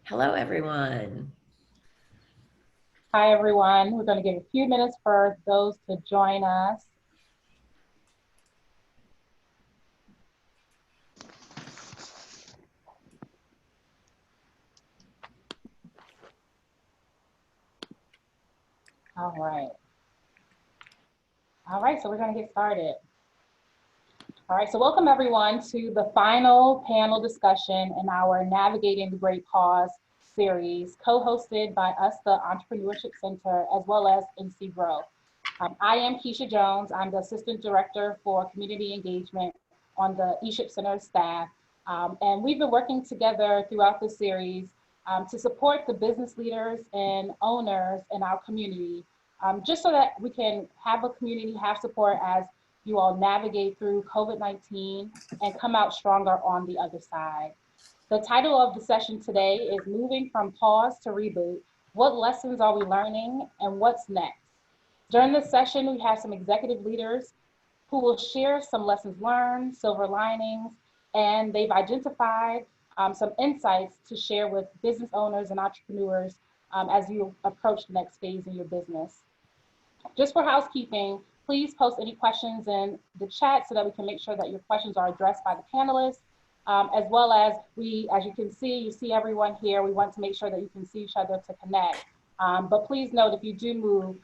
Hello, everyone. Hi, everyone. We're going to give a few minutes for those to join us. All right. So we're going to get started. All right, so welcome everyone to the final panel discussion in our Navigating the Great Cause series, co-hosted by us, the Entrepreneurship Center, as well as NC Growth. I am Keisha Jones. I'm the Assistant Director for Community Engagement on the eShip Center staff. And we've been working together throughout the series to support the business leaders and owners in our community, just so that we can have a community, have support as you all navigate through COVID-19 and come out stronger on the other side. The title of the session today is Moving from Pause to Reboot. What lessons are we learning and what's next? During this session, we have some executive leaders who will share some lessons learned, silver linings, and they've identified some insights to share with business owners and entrepreneurs as you approach the next phase in your business. Just for housekeeping, please post any questions in the chat so that we can make sure that your questions are addressed by the panelists, as well as as you can see, you see everyone here. We want to make sure that you can see each other to connect. But please note, if you do move,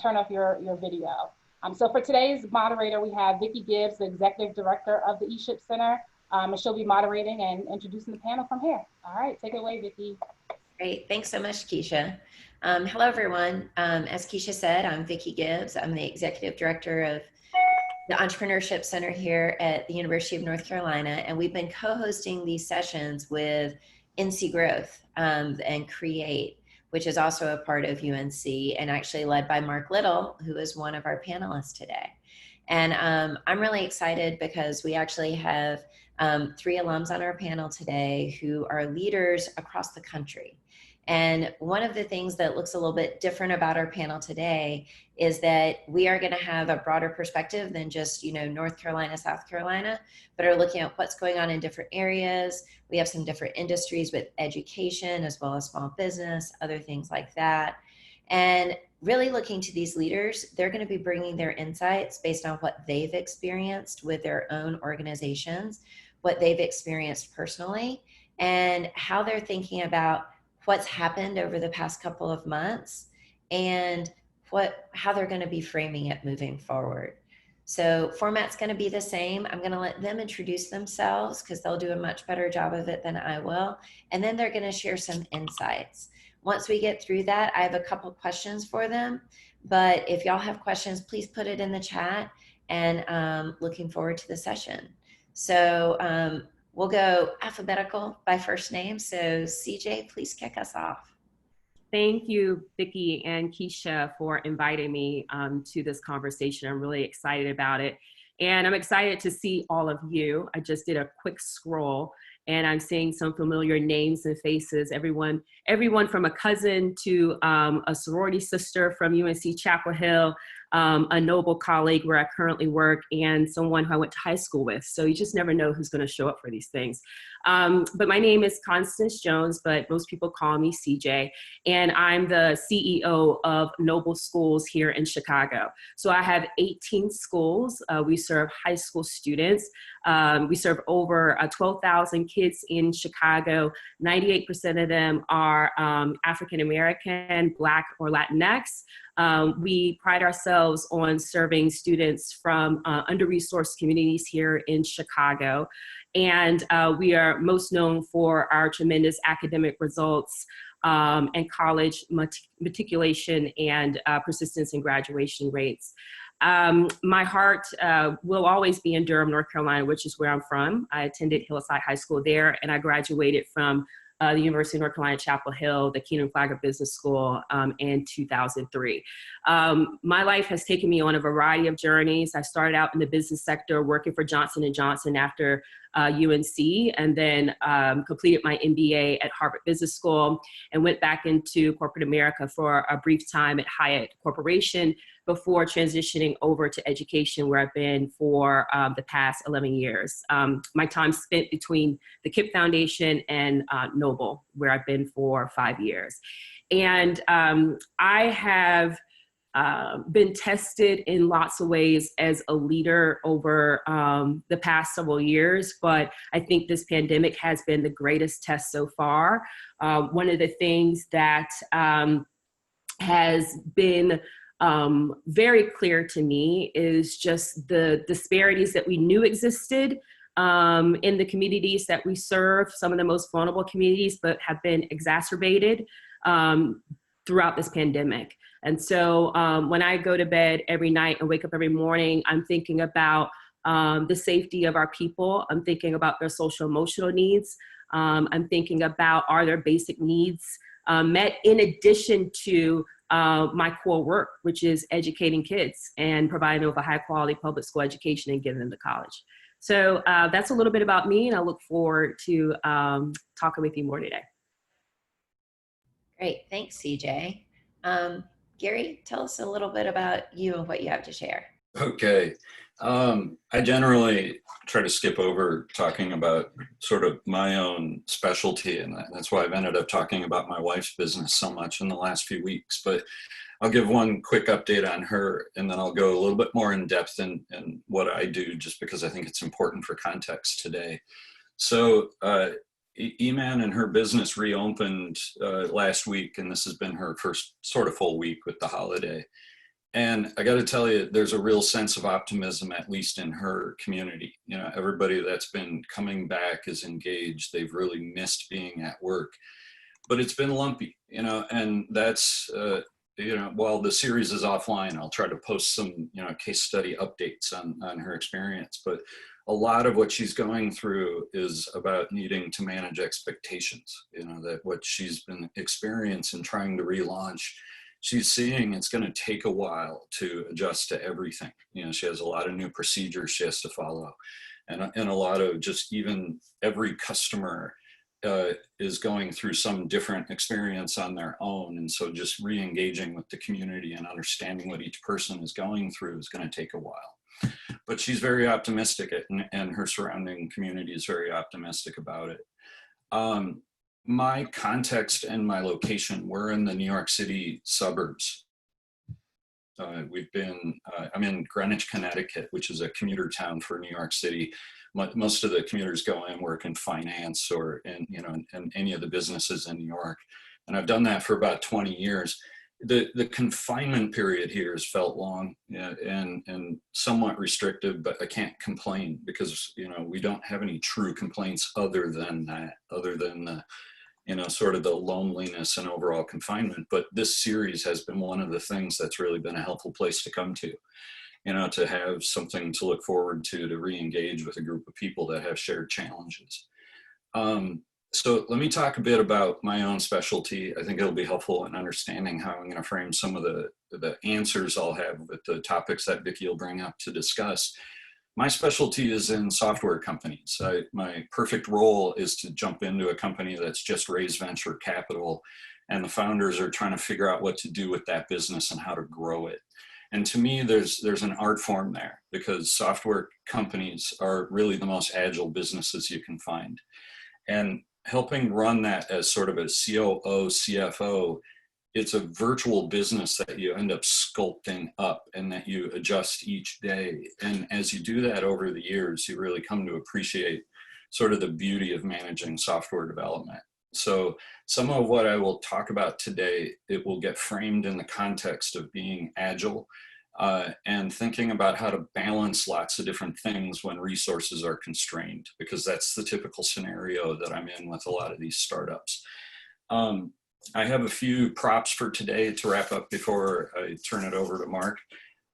turn off your video. So for today's moderator, we have Vicki Gibbs, the Executive Director of the eShip Center, and she'll be moderating and introducing the panel from here. All right, take it away, Vicki. Great, thanks so much, Keisha. Hello, everyone. As Keisha said, I'm Vicki Gibbs. I'm the Executive Director of the Entrepreneurship Center here at the University of North Carolina, and we've been co-hosting these sessions with NC Growth and Create, which is also a part of UNC and actually led by Mark Little, who is one of our panelists today. And I'm really excited because we actually have 3 alums on our panel today who are leaders across the country. And one of the things that looks a little bit different about our panel today is that we are going to have a broader perspective than just, North Carolina, South Carolina, but are looking at what's going on in different areas. We have some different industries with education as well as small business, other things like that. And really looking to these leaders, they're going to be bringing their insights based on what they've experienced with their own organizations, what they've experienced personally, and how they're thinking about what's happened over the past couple of months and how they're going to be framing it moving forward. So format's going to be the same. I'm going to let them introduce themselves because they'll do a much better job of it than I will. And then they're going to share some insights. Once we get through that, I have a couple questions for them. But if y'all have questions, please put it in the chat, and looking forward to the session. So we'll go alphabetical by first name. So CJ, please kick us off. Thank you, Vicki and Keisha, for inviting me to this conversation. I'm really excited about it. And I'm excited to see all of you. I just did a quick scroll and I'm seeing some familiar names and faces. Everyone from a cousin to a sorority sister from UNC Chapel Hill, a Noble colleague where I currently work, and someone who I went to high school with. So you just never know who's going to show up for these things. But my name is Constance Jones, but most people call me CJ, and I'm the CEO of Noble Schools here in Chicago. So I have 18 schools. We serve high school students. We serve over 12,000 kids in Chicago. 98% of them are African American, Black, or Latinx. We pride ourselves on serving students from under-resourced communities here in Chicago. And we are most known for our tremendous academic results and college matriculation and persistence in graduation rates. My heart will always be in Durham, North Carolina, which is where I'm from. I attended Hillside High School there, and I graduated from the University of North Carolina, Chapel Hill, the Keenan Flagler Business School in 2003. My life has taken me on a variety of journeys. I started out in the business sector working for Johnson & Johnson after UNC, and then completed my MBA at Harvard Business School, and went back into corporate America for a brief time at Hyatt Corporation before transitioning over to education, where I've been for the past 11 years. My time spent between the KIPP Foundation and Noble, where I've been for 5 years. And I have been tested in lots of ways as a leader over the past several years, but I think this pandemic has been the greatest test so far. One of the things that has been very clear to me is just the disparities that we knew existed in the communities that we serve, some of the most vulnerable communities, but have been exacerbated throughout this pandemic. And so when I go to bed every night and wake up every morning, I'm thinking about the safety of our people. I'm thinking about their social emotional needs. I'm thinking about, are their basic needs met, in addition to my core work, which is educating kids and providing them with a high quality public school education and getting them to college. So that's a little bit about me, and I look forward to talking with you more today. Great, thanks, CJ. Gary, tell us a little bit about you and what you have to share. Okay. I generally try to skip over talking about sort of my own specialty, and that's why I've ended up talking about my wife's business so much in the last few weeks. But I'll give one quick update on her, and then I'll go a little bit more in depth in what I do, just because I think it's important for context today. So Eman and her business reopened last week, and this has been her first sort of full week with the holiday. And I got to tell you, there's a real sense of optimism, at least in her community. You know, everybody that's been coming back is engaged. They've really missed being at work, but it's been lumpy, you know, and that's, you know, while the series is offline, I'll try to post some, you know, case study updates on her experience. But a lot of what she's going through is about needing to manage expectations, you know, that what she's been experiencing trying to relaunch, she's seeing it's going to take a while to adjust to everything. You know, she has a lot of new procedures she has to follow, and a lot of just, even every customer is going through some different experience on their own. And so just re-engaging with the community and understanding what each person is going through is going to take a while. But she's very optimistic, and her surrounding community is very optimistic about it. My context and my location, we're in the New York City suburbs. I'm in Greenwich, Connecticut, which is a commuter town for New York City. Most of the commuters go and work in finance or in any of the businesses in New York. And I've done that for about 20 years. The confinement period here has felt long, and somewhat restrictive, but I can't complain because, you know, we don't have any true complaints other than the, you know, sort of the loneliness and overall confinement. But this series has been one of the things that's really been a helpful place to come to, you know, to have something to look forward to re-engage with a group of people that have shared challenges. So let me talk a bit about my own specialty. I think it'll be helpful in understanding how I'm going to frame some of the answers I'll have with the topics that Vicki will bring up to discuss. My specialty is in software companies. My perfect role is to jump into a company that's just raised venture capital, and the founders are trying to figure out what to do with that business and how to grow it. And to me, there's an art form there, because software companies are really the most agile businesses you can find. And helping run that as sort of a COO, CFO, it's a virtual business that you end up sculpting up and that you adjust each day. And as you do that over the years, you really come to appreciate sort of the beauty of managing software development. So some of what I will talk about today, it will get framed in the context of being agile and thinking about how to balance lots of different things when resources are constrained, because that's the typical scenario that I'm in with a lot of these startups. I have a few props for today to wrap up before I turn it over to Mark.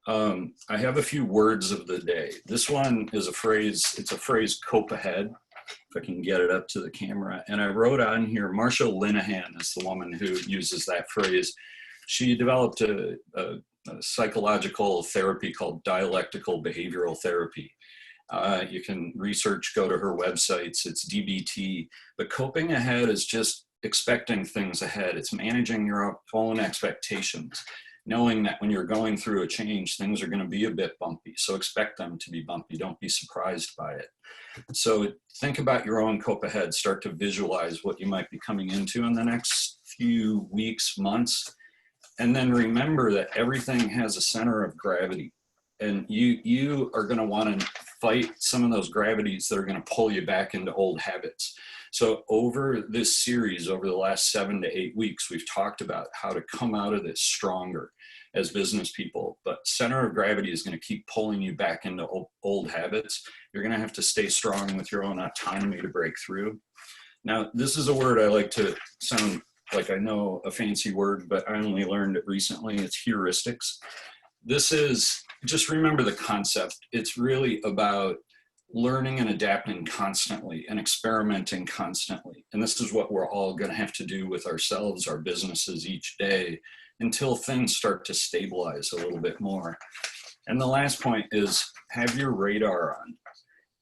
I have a few words of the day. This one is a phrase, it's a phrase, cope ahead, if I can get it up to the camera. And I wrote on here, Marsha Linehan is the woman who uses that phrase. She developed a psychological therapy called dialectical behavioral therapy. You can research, go to her websites, it's DBT. But coping ahead is just expecting things ahead. It's managing your own expectations, knowing that when you're going through a change, things are going to be a bit bumpy. So expect them to be bumpy. Don't be surprised by it. So think about your own cope ahead. Start to visualize what you might be coming into in the next few weeks, months. And then remember that everything has a center of gravity. And you are going to want to fight some of those gravities that are going to pull you back into old habits. So over this series, over the last 7 to 8 weeks, we've talked about how to come out of this stronger as business people. But center of gravity is going to keep pulling you back into old habits. You're going to have to stay strong with your own autonomy to break through. Now, this is a word I like to sound like I know a fancy word, but I only learned it recently. It's heuristics. This is, just remember the concept. It's really about learning and adapting constantly and experimenting constantly. And this is what we're all going to have to do with ourselves, our businesses each day, until things start to stabilize a little bit more. And the last point is have your radar on.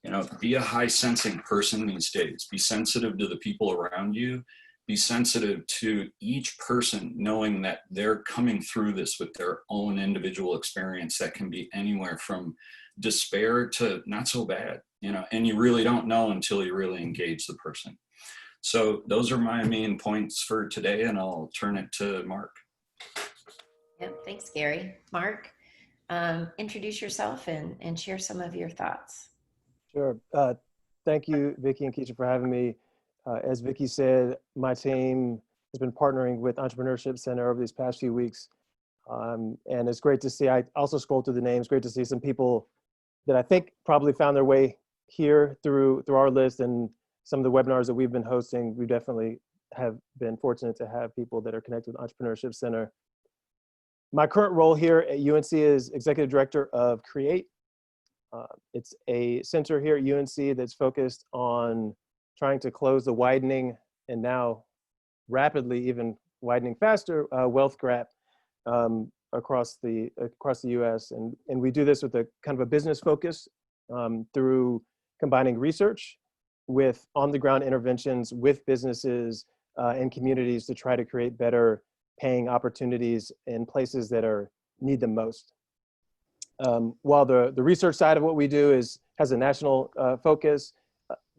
You know, be a high sensing person these days. Be sensitive to the people around you. Be sensitive to each person, knowing that they're coming through this with their own individual experience that can be anywhere from despair to not so bad, you know, and you really don't know until you really engage the person. So those are my main points for today, and I'll turn it to Mark. Yep, thanks, Gary. Mark, introduce yourself and share some of your thoughts. Sure. Thank you, Vicki and Keisha, for having me. As Vicki said, my team has been partnering with Entrepreneurship Center over these past few weeks. And it's great to see, I also scrolled through the names, great to see some people that I think probably found their way here through our list and some of the webinars that we've been hosting. We definitely have been fortunate to have people that are connected with Entrepreneurship Center. My current role here at UNC is Executive Director of Create. It's a center here at UNC that's focused on trying to close the widening and now rapidly even widening faster wealth gap across the U.S. And we do this with a kind of a business focus through combining research with on-the-ground interventions with businesses and communities to try to create better paying opportunities in places that need them most. While the research side of what we do has a national focus,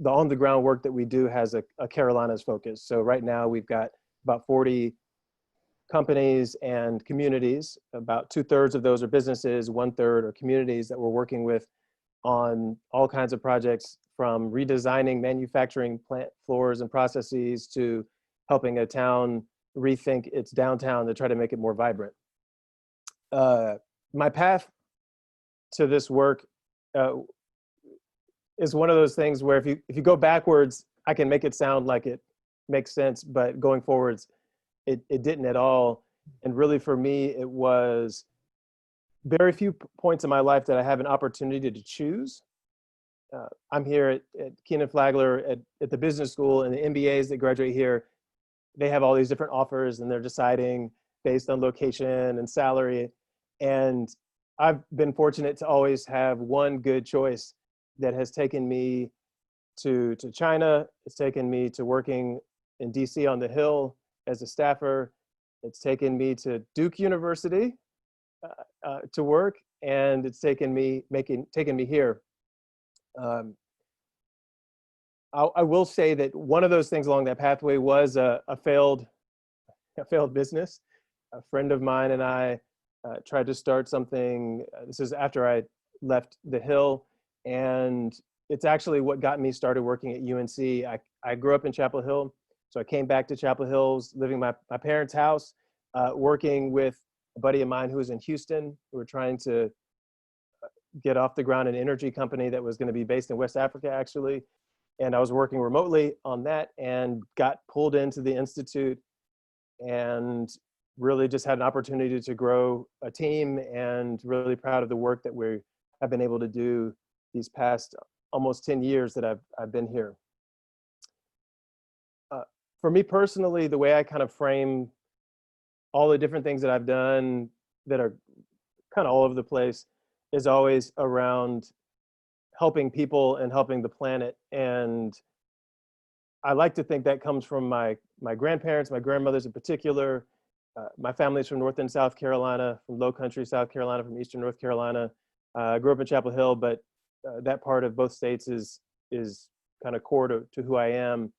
the on-the-ground work that we do has a Carolinas focus. So right now we've got about 40 companies and communities. About 2/3 of those are businesses, 1/3 are communities that we're working with on all kinds of projects, from redesigning manufacturing plant floors and processes to helping a town rethink its downtown to try to make it more vibrant. My path to this work is one of those things where if you go backwards, I can make it sound like it makes sense, but going forwards, it didn't at all. And really for me, it was very few points in my life that I have an opportunity to choose. I'm here at Keenan Flagler at the business school, and the MBAs that graduate here, they have all these different offers and they're deciding based on location and salary. And I've been fortunate to always have one good choice that has taken me to China. It's taken me to working in DC on the Hill as a staffer. It's taken me to Duke University to work, and it's taken me here. I will say that one of those things along that pathway was a failed business. A friend of mine and I tried to start something. This is after I left the Hill, and it's actually what got me started working at UNC. I grew up in Chapel Hill, so I came back to Chapel Hills, living my parents' house, working with a buddy of mine who was in Houston. We were trying to get off the ground an energy company that was going to be based in West Africa, actually. And I was working remotely on that and got pulled into the Institute and really just had an opportunity to grow a team, and really proud of the work that we have been able to do these past almost 10 years that I've been here. For me personally, the way I kind of frame all the different things that I've done that are kind of all over the place is always around helping people and helping the planet. And I like to think that comes from my grandparents, my grandmothers in particular. My family's from North and South Carolina, from Low Country, South Carolina, from Eastern North Carolina. I grew up in Chapel Hill, but that part of both states is kind of core to who I am.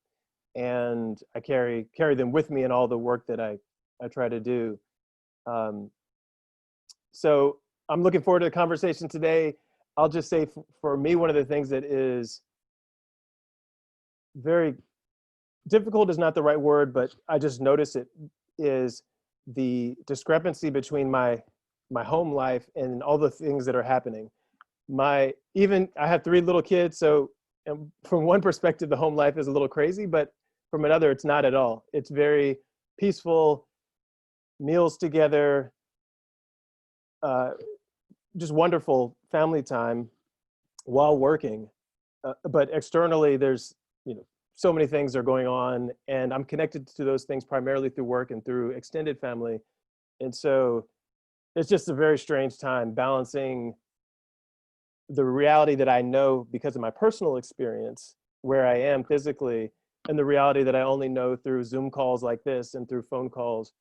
And I carry them with me in all the work that I try to do. So I'm looking forward to the conversation today. I'll just say for me, one of the things that is very difficult is not the right word, but I just notice it, is the discrepancy between my home life and all the things that are happening. I have 3 little kids, so from one perspective, the home life is a little crazy, but from another, it's not at all. It's very peaceful, meals together, just wonderful family time while working. But externally, there's, so many things are going on, and I'm connected to those things primarily through work and through extended family. And so it's just a very strange time balancing the reality that I know because of my personal experience, where I am physically, and the reality that I only know through Zoom calls like this and through phone calls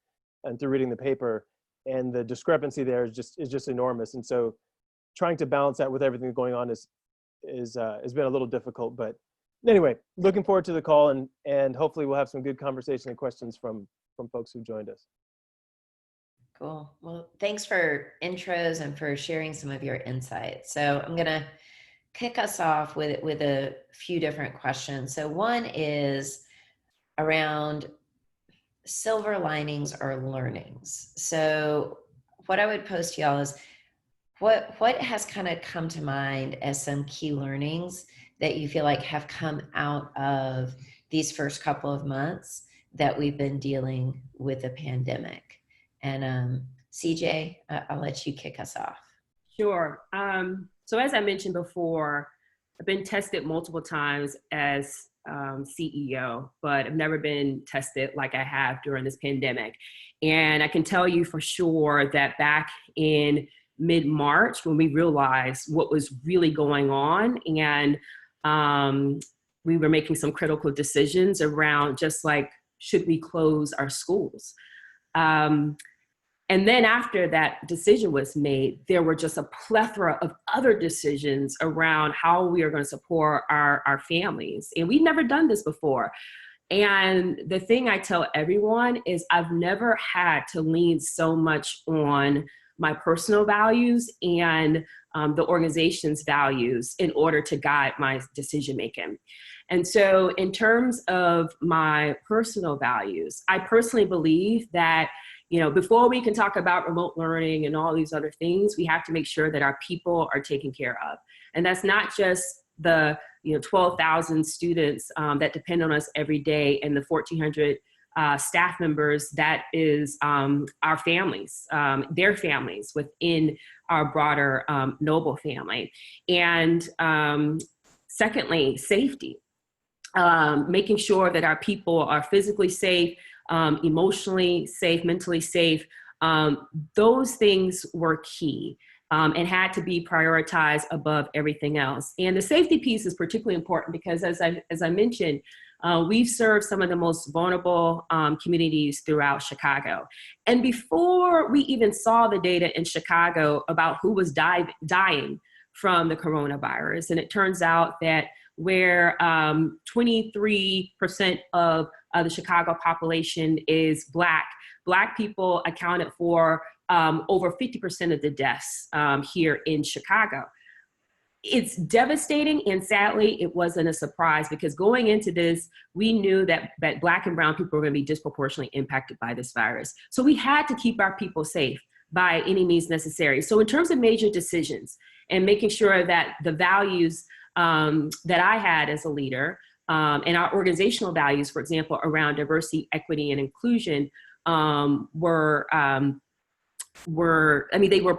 and through reading the paper. And the discrepancy there is just enormous. And so trying to balance that with everything going on has been a little difficult. But anyway, looking forward to the call, and hopefully we'll have some good conversation and questions from folks who joined us. Cool. Well, thanks for intros and for sharing some of your insights. So I'm going to kick us off with a few different questions. So one is around silver linings or learnings. So what I would pose to y'all is what has kind of come to mind as some key learnings that you feel like have come out of these first couple of months that we've been dealing with the pandemic? And CJ, I'll let you kick us off. Sure. So as I mentioned before, I've been tested multiple times as CEO, but I've never been tested like I have during this pandemic. And I can tell you for sure that back in mid-March, when we realized what was really going on, and we were making some critical decisions around just like, should we close our schools? And then after that decision was made, there were just a plethora of other decisions around how we are going to support our families. And we've never done this before. And the thing I tell everyone is I've never had to lean so much on my personal values and the organization's values in order to guide my decision making. And so in terms of my personal values, I personally believe that before we can talk about remote learning and all these other things, we have to make sure that our people are taken care of. And that's not just the 12,000 students that depend on us every day and the 1,400 staff members. That is our families, their families within our broader Noble family. And secondly, safety, making sure that our people are physically safe, emotionally safe, mentally safe. Those things were key and had to be prioritized above everything else. And the safety piece is particularly important because as I mentioned, we've served some of the most vulnerable communities throughout Chicago. And before we even saw the data in Chicago about who was dying from the coronavirus, and it turns out that where 23% of the Chicago population is Black people accounted for over 50% of the deaths here in Chicago. It's devastating, and sadly, it wasn't a surprise because going into this, we knew that Black and brown people were going to be disproportionately impacted by this virus. So we had to keep our people safe by any means necessary. So in terms of major decisions and making sure that the values that I had as a leader and our organizational values, for example, around diversity, equity, and inclusion were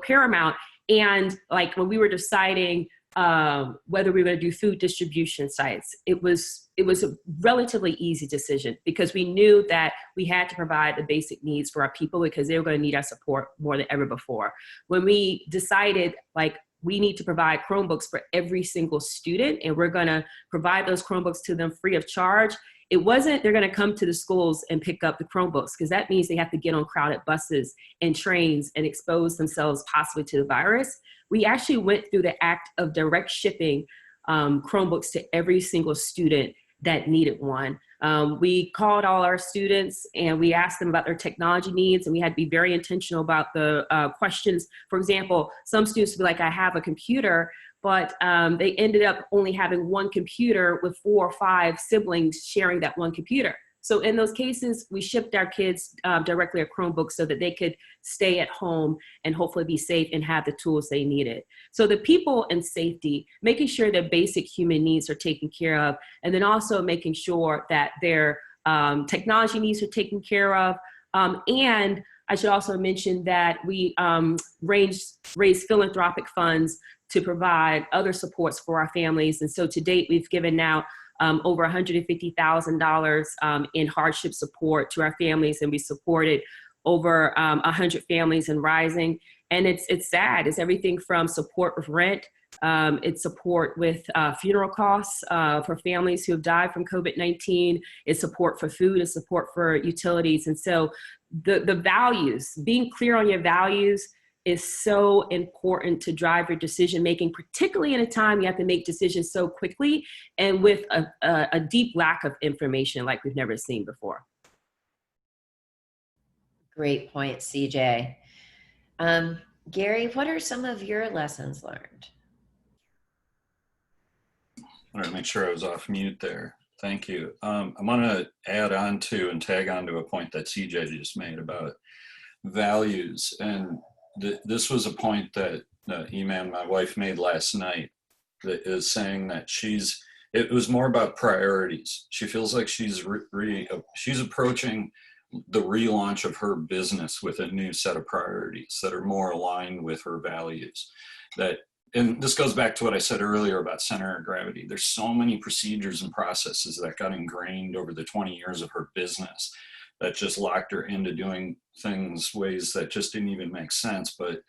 paramount. And like when we were deciding whether we were going to do food distribution sites, it was a relatively easy decision because we knew that we had to provide the basic needs for our people because they were going to need our support more than ever before. When we decided like we need to provide Chromebooks for every single student, and we're going to provide those Chromebooks to them free of charge. It wasn't they're going to come to the schools and pick up the Chromebooks, because that means they have to get on crowded buses and trains and expose themselves possibly to the virus. We actually went through the act of direct shipping Chromebooks to every single student that needed one. We called all our students and we asked them about their technology needs, and we had to be very intentional about the questions. For example, some students would be like, I have a computer, but they ended up only having one computer with 4 or 5 siblings sharing that one computer. So in those cases, we shipped our kids directly a Chromebook so that they could stay at home and hopefully be safe and have the tools they needed. So the people and safety, making sure that basic human needs are taken care of, and then also making sure that their technology needs are taken care of. And I should also mention that we raised philanthropic funds to provide other supports for our families. And so to date, we've given now over $150,000 in hardship support to our families, and we supported over 100 families and rising. And it's sad. It's everything from support with rent, it's support with funeral costs for families who have died from COVID-19, it's support for food, it's support for utilities. And so the values, being clear on your values, is so important to drive your decision making, particularly in a time you have to make decisions so quickly and with a deep lack of information like we've never seen before. Great point, CJ. Gary, what are some of your lessons learned? I want to make sure I was off mute there. Thank you. I want to add on to and tag on to a point that CJ just made about values. And this was a point that Eman, my wife, made last night, that is saying that it was more about priorities. She feels like she's approaching the relaunch of her business with a new set of priorities that are more aligned with her values. And this goes back to what I said earlier about center of gravity. There's so many procedures and processes that got ingrained over the 20 years of her business that just locked her into doing things ways that just didn't even make sense. But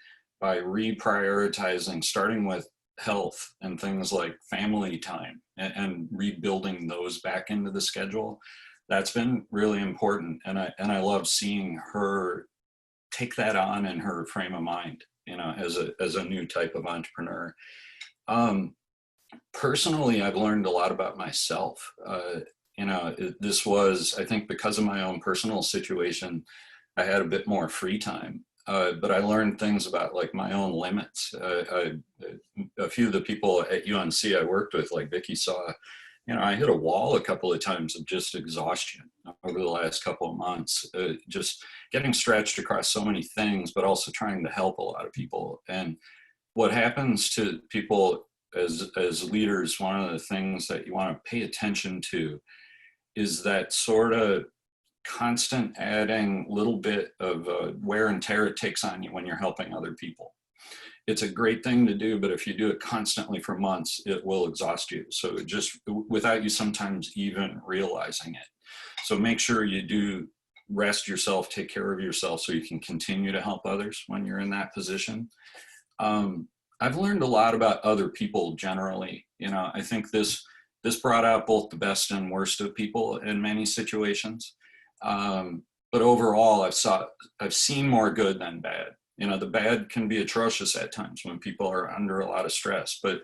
by reprioritizing, starting with health and things like family time and rebuilding those back into the schedule, that's been really important. And I love seeing her take that on in her frame of mind, as a new type of entrepreneur. Personally, I've learned a lot about myself. This was, I think, because of my own personal situation, I had a bit more free time, but I learned things about like my own limits. A few of the people at UNC I worked with, like Vicki saw, I hit a wall a couple of times of just exhaustion over the last couple of months, just getting stretched across so many things, but also trying to help a lot of people. And what happens to people as leaders, one of the things that you want to pay attention to is that sort of constant adding little bit of wear and tear it takes on you when you're helping other people. It's a great thing to do, but if you do it constantly for months, it will exhaust you. So just without you sometimes even realizing it. So make sure you do rest yourself, take care of yourself so you can continue to help others when you're in that position. I've learned a lot about other people generally. I think this brought out both the best and worst of people in many situations. But overall, I've seen more good than bad. The bad can be atrocious at times when people are under a lot of stress, but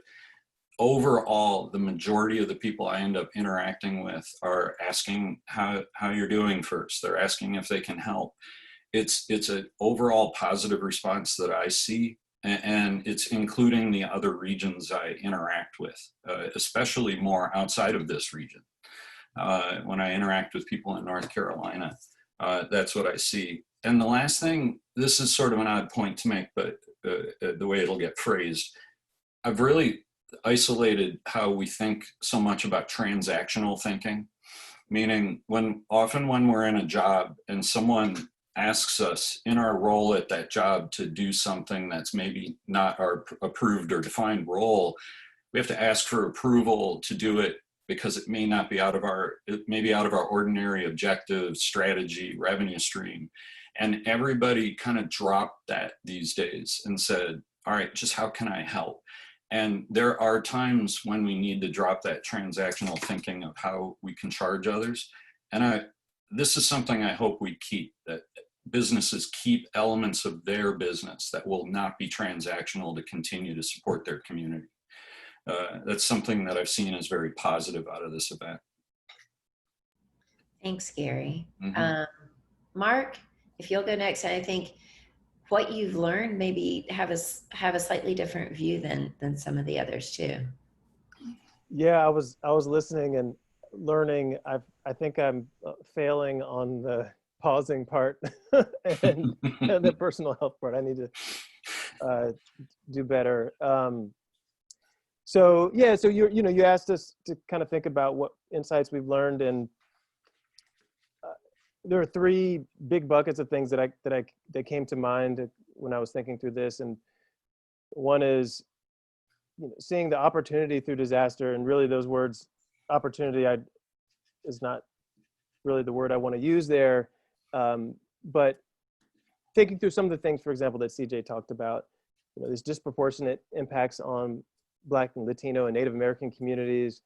overall, the majority of the people I end up interacting with are asking how you're doing first. They're asking if they can help. It's an overall positive response that I see, and it's including the other regions I interact with, especially more outside of this region. When I interact with people in North Carolina, that's what I see. And the last thing, this is sort of an odd point to make, but the way it'll get phrased, I've really isolated how we think so much about transactional thinking, meaning often when we're in a job and someone asks us in our role at that job to do something that's maybe not our approved or defined role, we have to ask for approval to do it because it may be out of our ordinary objective, strategy, revenue stream. And everybody kind of dropped that these days and said, all right, just how can I help? And there are times when we need to drop that transactional thinking of how we can charge others. And this is something I hope we keep, that businesses keep elements of their business that will not be transactional to continue to support their community. That's something that I've seen as very positive out of this event. Thanks, Gary. Mm-hmm. Mark, if you'll go next, I think what you've learned maybe have a slightly different view than some of the others too. Yeah, I was listening and learning. I think I'm failing on the pausing part and the personal health part. I need to do better. So yeah, so you asked us to kind of think about what insights we've learned, and there are three big buckets of things that came to mind when I was thinking through this. And one is, seeing the opportunity through disaster, and really those words, opportunity, is not really the word I want to use there. But thinking through some of the things, for example, that CJ talked about, there's disproportionate impacts on Black and Latino and Native American communities,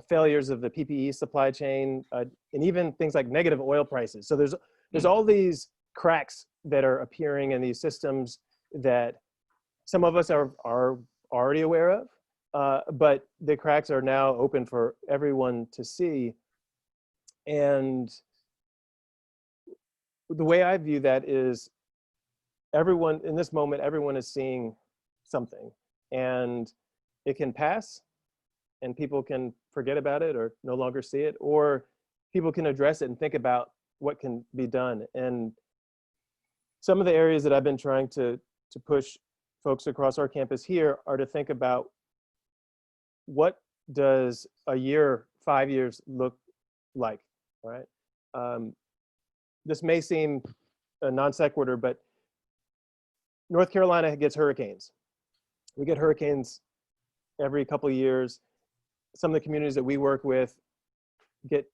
failures of the PPE supply chain, and even things like negative oil prices. So there's all these cracks that are appearing in these systems that some of us are already aware of, but the cracks are now open for everyone to see. And the way I view that is, everyone in this moment, everyone is seeing something, and it can pass and people can forget about it or no longer see it, or people can address it and think about what can be done. And some of the areas that I've been trying to push folks across our campus here are to think about, what does a year, 5 years look like, right? This may seem a non sequitur, but North Carolina gets hurricanes. We get hurricanes every couple of years. Some of the communities that we work with get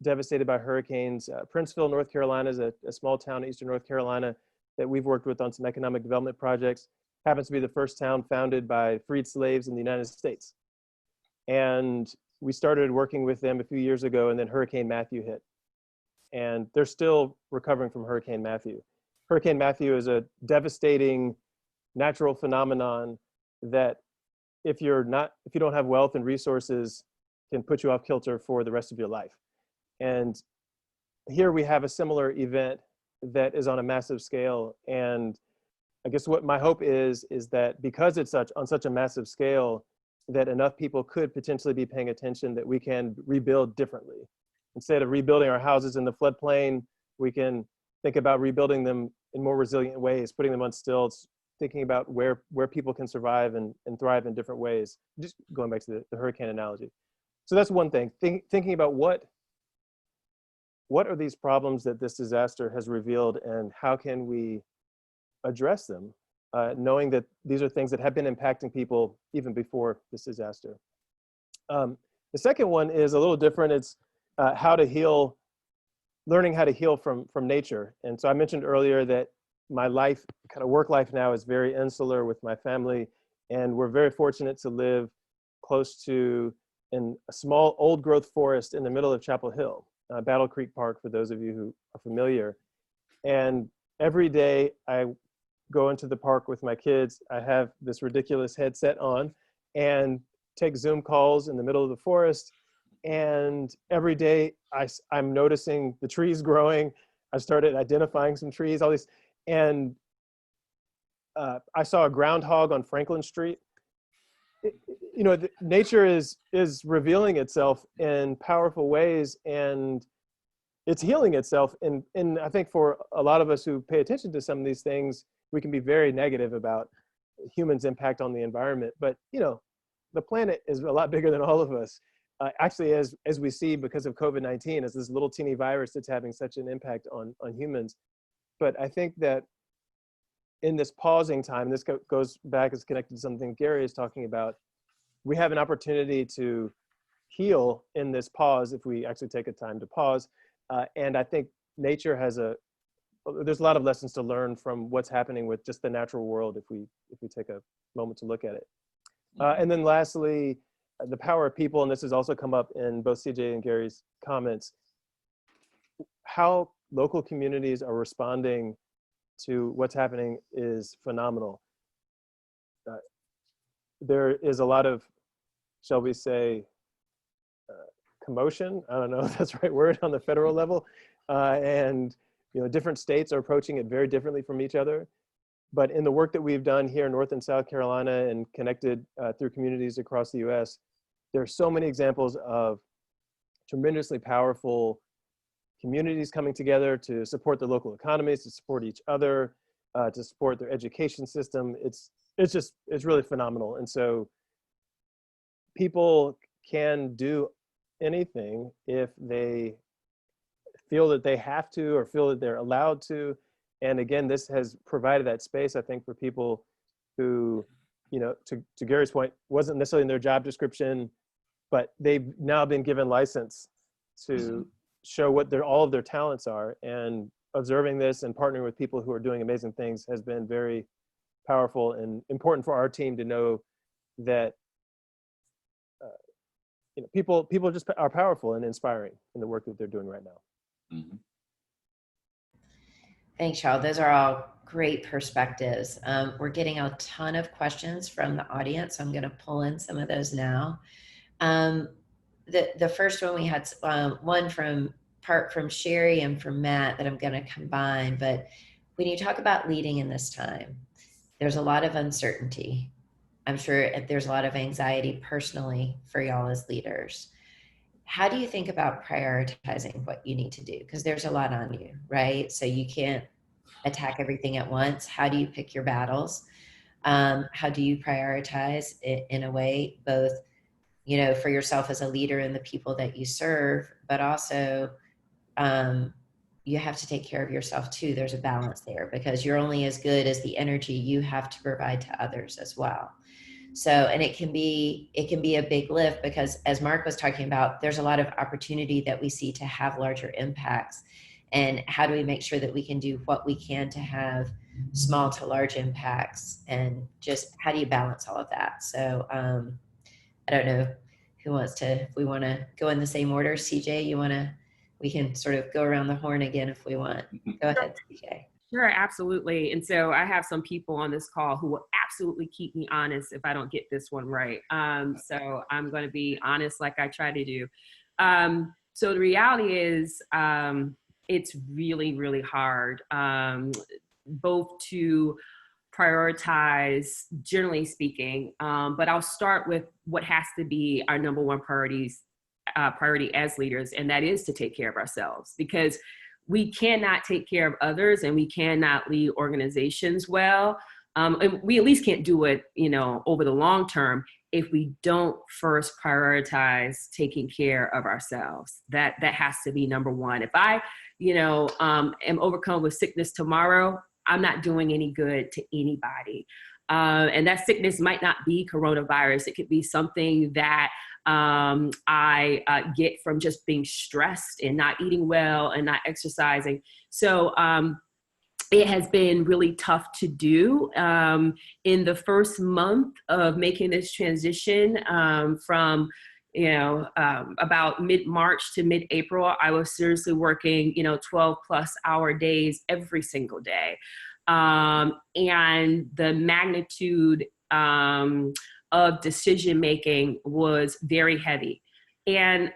devastated by hurricanes. Princeville, North Carolina is a small town in eastern North Carolina that we've worked with on some economic development projects. Happens to be the first town founded by freed slaves in the United States. And we started working with them a few years ago, and then Hurricane Matthew hit. And they're still recovering from Hurricane Matthew. Hurricane Matthew is a devastating natural phenomenon that, if you don't have wealth and resources, can put you off kilter for the rest of your life. And here we have a similar event that is on a massive scale. And I guess what my hope is that because it's on such a massive scale, that enough people could potentially be paying attention that we can rebuild differently. Instead of rebuilding our houses in the floodplain, we can think about rebuilding them in more resilient ways, putting them on stilts, thinking about where people can survive and thrive in different ways. Just going back to the hurricane analogy. So that's one thing, thinking about what are these problems that this disaster has revealed, and how can we address them, knowing that these are things that have been impacting people even before this disaster. The second one is a little different. It's how to heal, learning how to heal from nature. And so I mentioned earlier that my life, kind of work life now, is very insular with my family, and we're very fortunate to live close to a small old growth forest in the middle of Chapel Hill, Battle Creek Park, for those of you who are familiar. And every day I go into the park with my kids. I have this ridiculous headset on and take Zoom calls in the middle of the forest. And every day I'm noticing the trees growing. I started identifying some trees, all these. And I saw a groundhog on Franklin Street. Nature is revealing itself in powerful ways, and it's healing itself. And I think for a lot of us who pay attention to some of these things, we can be very negative about humans' impact on the environment. But the planet is a lot bigger than all of us. Actually, as we see, because of COVID-19, as this little teeny virus that's having such an impact on humans. But I think that in this pausing time, this goes back, is connected to something Gary is talking about, we have an opportunity to heal in this pause if we actually take a time to pause. And I think nature has a there's a lot of lessons to learn from what's happening with just the natural world if we take a moment to look at it. And then lastly, the power of people, and this has also come up in both CJ and Gary's comments, how local communities are responding to what's happening is phenomenal. There is a lot of, shall we say, commotion, I don't know if that's the right word, on the federal level, and different states are approaching it very differently from each other. But in the work that we've done here in North and South Carolina and connected through communities across the US, there are so many examples of tremendously powerful communities coming together to support their local economies, to support each other, to support their education system. It's really phenomenal. And so people can do anything if they feel that they have to or feel that they're allowed to. And again, this has provided that space, I think, for people who, to Gary's point, wasn't necessarily in their job description, but they've now been given license to show what all of their talents are. And observing this and partnering with people who are doing amazing things has been very powerful and important for our team to know that people just are powerful and inspiring in the work that they're doing right now. Mm-hmm. Thanks, y'all. Those are all great perspectives. We're getting a ton of questions from the audience, so I'm going to pull in some of those now. The first one we had one from Sherry and from Matt that I'm going to combine. But when you talk about leading in this time, there's a lot of uncertainty. I'm sure there's a lot of anxiety personally for y'all as leaders. How do you think about prioritizing what you need to do? Because there's a lot on you, right? So you can't attack everything at once. How do you pick your battles? How do you prioritize it in a way, both, for yourself as a leader and the people that you serve, but also you have to take care of yourself too. There's a balance there because you're only as good as the energy you have to provide to others as well. So, and it can be a big lift because, as Mark was talking about, there's a lot of opportunity that we see to have larger impacts. And how do we make sure that we can do what we can to have small to large impacts? And just how do you balance all of that? So I don't know who wants to, if we want to go in the same order. CJ, we can sort of go around the horn again if we want. Go ahead, CJ. Sure, absolutely. And so I have some people on this call who will absolutely keep me honest if I don't get this one right. So I'm going to be honest like I try to do. So the reality is it's really, really hard, both to prioritize, generally speaking, but I'll start with what has to be our number one priority as leaders, and that is to take care of ourselves, because we cannot take care of others and we cannot lead organizations well. And we at least can't do it, over the long term if we don't first prioritize taking care of ourselves. That has to be number one. If I, am overcome with sickness tomorrow, I'm not doing any good to anybody. And that sickness might not be coronavirus. It could be something that I get from just being stressed and not eating well and not exercising. So it has been really tough to do. In the first month of making this transition from about mid-March to mid-April, I was seriously working 12 plus hour days every single day. And the magnitude of decision making was very heavy. And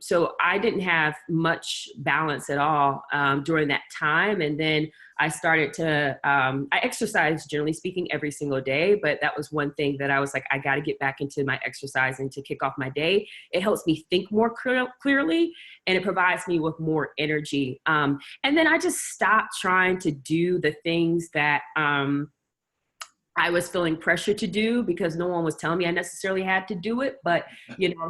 so I didn't have much balance at all during that time. And then I started to, I exercised, generally speaking, every single day, but that was one thing that I was like, I got to get back into my exercising to kick off my day. It helps me think more clearly, and it provides me with more energy. And then I just stopped trying to do the things that I was feeling pressure to do because no one was telling me I necessarily had to do it, but,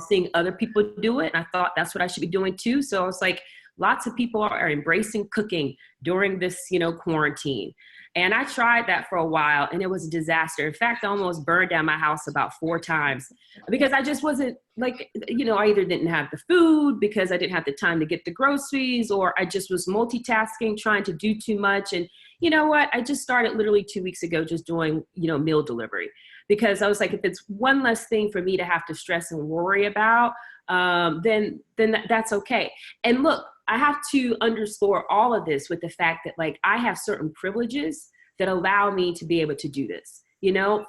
seeing other people do it, and I thought that's what I should be doing too. So I was like, lots of people are embracing cooking during this, quarantine. And I tried that for a while and it was a disaster. In fact, I almost burned down my house about 4 times because I just wasn't like, I either didn't have the food because I didn't have the time to get the groceries, or I just was multitasking, trying to do too much. And you know what? I just started literally 2 weeks ago just doing, meal delivery, because I was like, if it's one less thing for me to have to stress and worry about, then that's okay. And look, I have to underscore all of this with the fact that like I have certain privileges that allow me to be able to do this.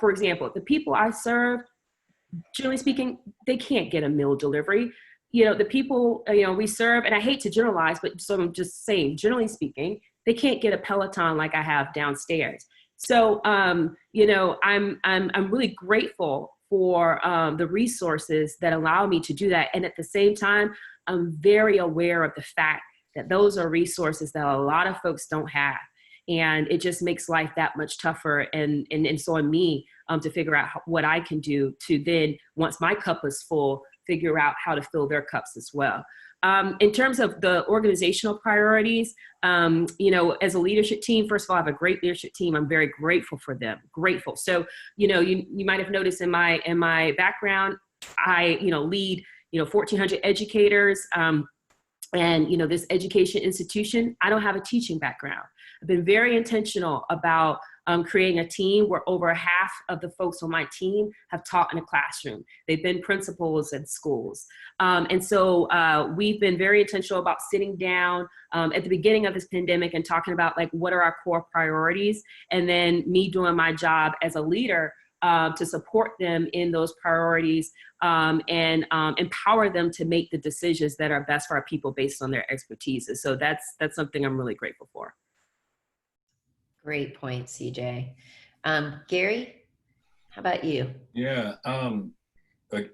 For example, the people I serve, generally speaking, they can't get a meal delivery. The people, we serve, and I hate to generalize, but so I'm just saying, generally speaking, they can't get a Peloton like I have downstairs. So, I'm really grateful for the resources that allow me to do that. And at the same time, I'm very aware of the fact that those are resources that a lot of folks don't have. And it just makes life that much tougher. And so on me to figure out what I can do to then, once my cup is full, figure out how to fill their cups as well. In terms of the organizational priorities, as a leadership team, first of all, I have a great leadership team. I'm very grateful for them, grateful. So, you might have noticed in my background, I, lead, 1,400 educators, and, this education institution. I don't have a teaching background. I've been very intentional about creating a team where over half of the folks on my team have taught in a classroom. They've been principals in schools. And so we've been very intentional about sitting down at the beginning of this pandemic and talking about like, what are our core priorities? And then me doing my job as a leader to support them in those priorities and empower them to make the decisions that are best for our people based on their expertise. So that's something I'm really grateful for. Great point, CJ. Gary, how about you? Yeah.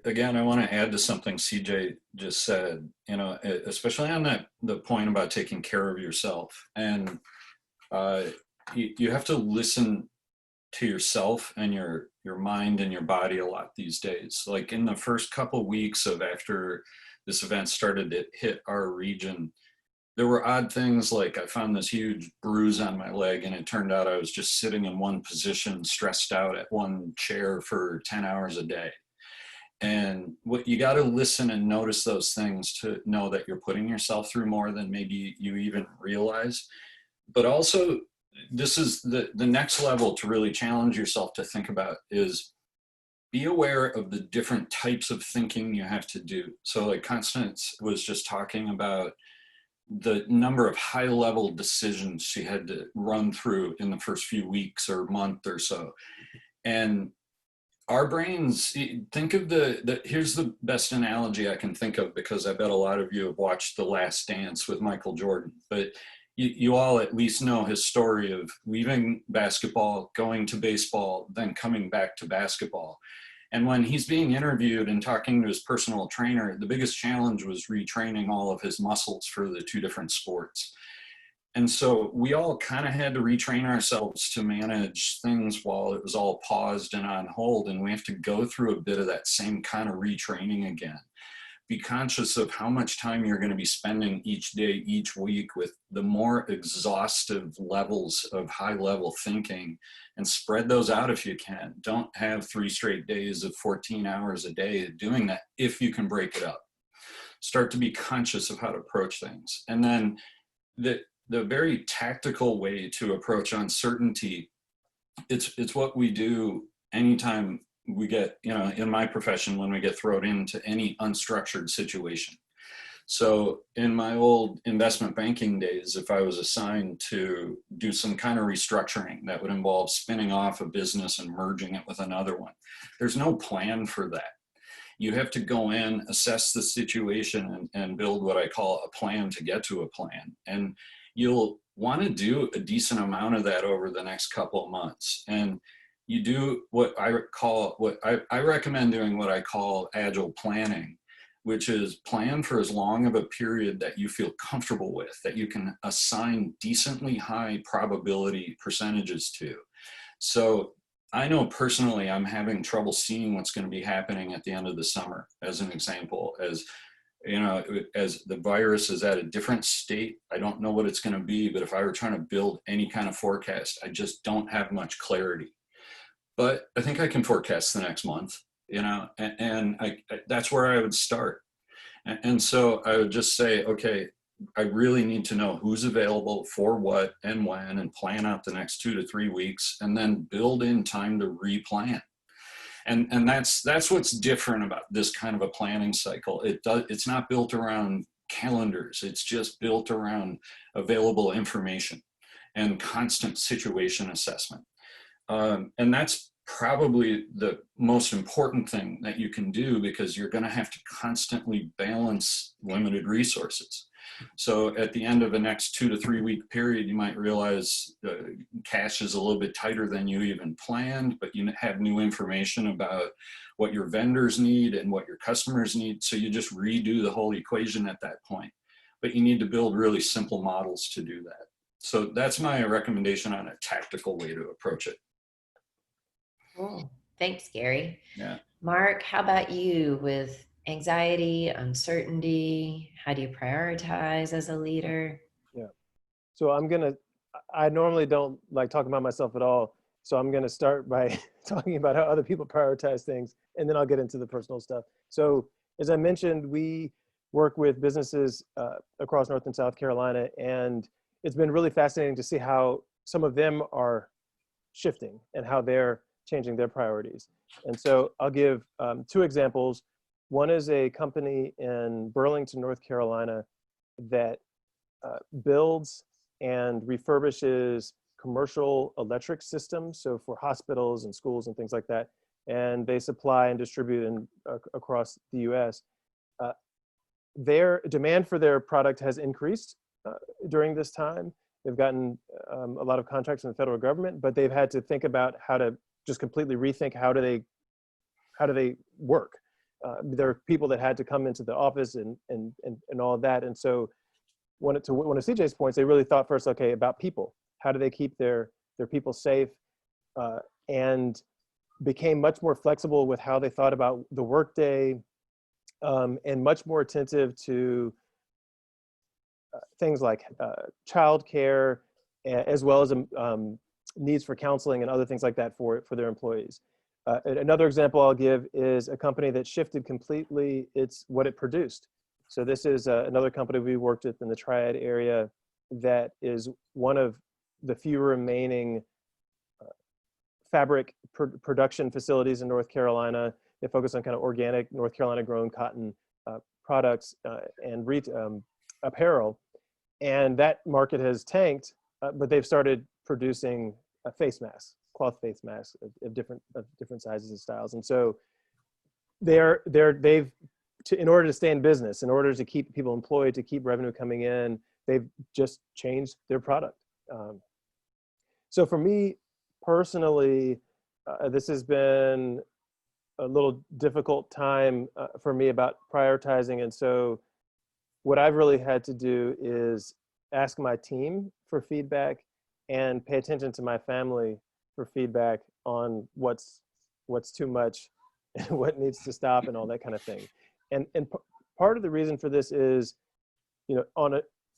Again, I want to add to something CJ just said, especially on the point about taking care of yourself. And you have to listen to yourself and your mind and your body a lot these days. Like in the first couple weeks of after this event started to hit our region, there were odd things like I found this huge bruise on my leg and it turned out I was just sitting in one position, stressed out at one chair for 10 hours a day. And what you got to listen and notice those things to know that you're putting yourself through more than maybe you even realize. But also, this is the next level to really challenge yourself to think about is be aware of the different types of thinking you have to do. So like Constance was just talking about the number of high-level decisions she had to run through in the first few weeks or month or so. And our brains, think of here's the best analogy I can think of, because I bet a lot of you have watched The Last Dance with Michael Jordan, but you all at least know his story of leaving basketball, going to baseball, then coming back to basketball. And when he's being interviewed and talking to his personal trainer, the biggest challenge was retraining all of his muscles for the 2 different sports. And so we all kind of had to retrain ourselves to manage things while it was all paused and on hold. And we have to go through a bit of that same kind of retraining again. Be conscious of how much time you're going to be spending each day, each week with the more exhaustive levels of high level thinking, and spread those out if you can. Don't have 3 straight days of 14 hours a day doing that if you can break it up. Start to be conscious of how to approach things. And then the very tactical way to approach uncertainty, it's what we do anytime we get, in my profession, when we get thrown into any unstructured situation. So in my old investment banking days, if I was assigned to do some kind of restructuring that would involve spinning off a business and merging it with another one, there's no plan for that. You have to go in, assess the situation, and build what I call a plan to get to a plan. And you'll want to do a decent amount of that over the next couple of months. And you do I recommend doing what I call Agile Planning, which is plan for as long of a period that you feel comfortable with, that you can assign decently high probability percentages to. So I know personally I'm having trouble seeing what's going to be happening at the end of the summer, as an example, as You know, as the virus is at a different state, I don't know what it's going to be, but if I were trying to build any kind of forecast, I just don't have much clarity. But I think I can forecast the next month, you know, and that's where I would start. And so I would just say, okay, I really need to know who's available for what and when, and plan out the next 2 to 3 weeks, and then build in time to replan. And that's what's different about this kind of a planning cycle. It's not built around calendars. It's just built around available information and constant situation assessment. And that's probably the most important thing that you can do, because you're going to have to constantly balance limited resources. So at the end of the next 2 to 3 week period, you might realize cash is a little bit tighter than you even planned, but you have new information about what your vendors need and what your customers need. So you just redo the whole equation at that point. But you need to build really simple models to do that. So that's my recommendation on a tactical way to approach it. Cool. Thanks, Gary. Yeah. Mark, how about you with anxiety, uncertainty? How do you prioritize as a leader? Yeah. So I normally don't like talking about myself at all. So I'm going to start by talking about how other people prioritize things, and then I'll get into the personal stuff. So as I mentioned, we work with businesses across North and South Carolina, and it's been really fascinating to see how some of them are shifting and how they're changing their priorities. And so I'll give 2 examples. One is a company in Burlington, North Carolina that builds and refurbishes commercial electric systems, so for hospitals and schools and things like that. And they supply and distribute across the US. Their demand for their product has increased during this time. They've gotten a lot of contracts from the federal government, but they've had to think about how to just completely rethink how do they work. There are people that had to come into the office and all of that. And so one of CJ's points, they really thought first, okay, about people. How do they keep their people safe? And became much more flexible with how they thought about the workday, and much more attentive to things like childcare, as well as needs for counseling and other things like that for their employees. Another example I'll give is a company that shifted completely what it produced. So this is another company we worked with in the Triad area that is one of the few remaining fabric production facilities in North Carolina. They focus on kind of organic North Carolina grown cotton products and apparel. And that market has tanked, but they've started producing face masks, cloth face masks of different sizes and styles. And so in order to stay in business, in order to keep people employed, to keep revenue coming in, they've just changed their product. So for me personally, this has been a little difficult time for me about prioritizing. And so what I've really had to do is ask my team for feedback and pay attention to my family for feedback on what's too much and what needs to stop and all that kind of thing. And part of the reason for this is,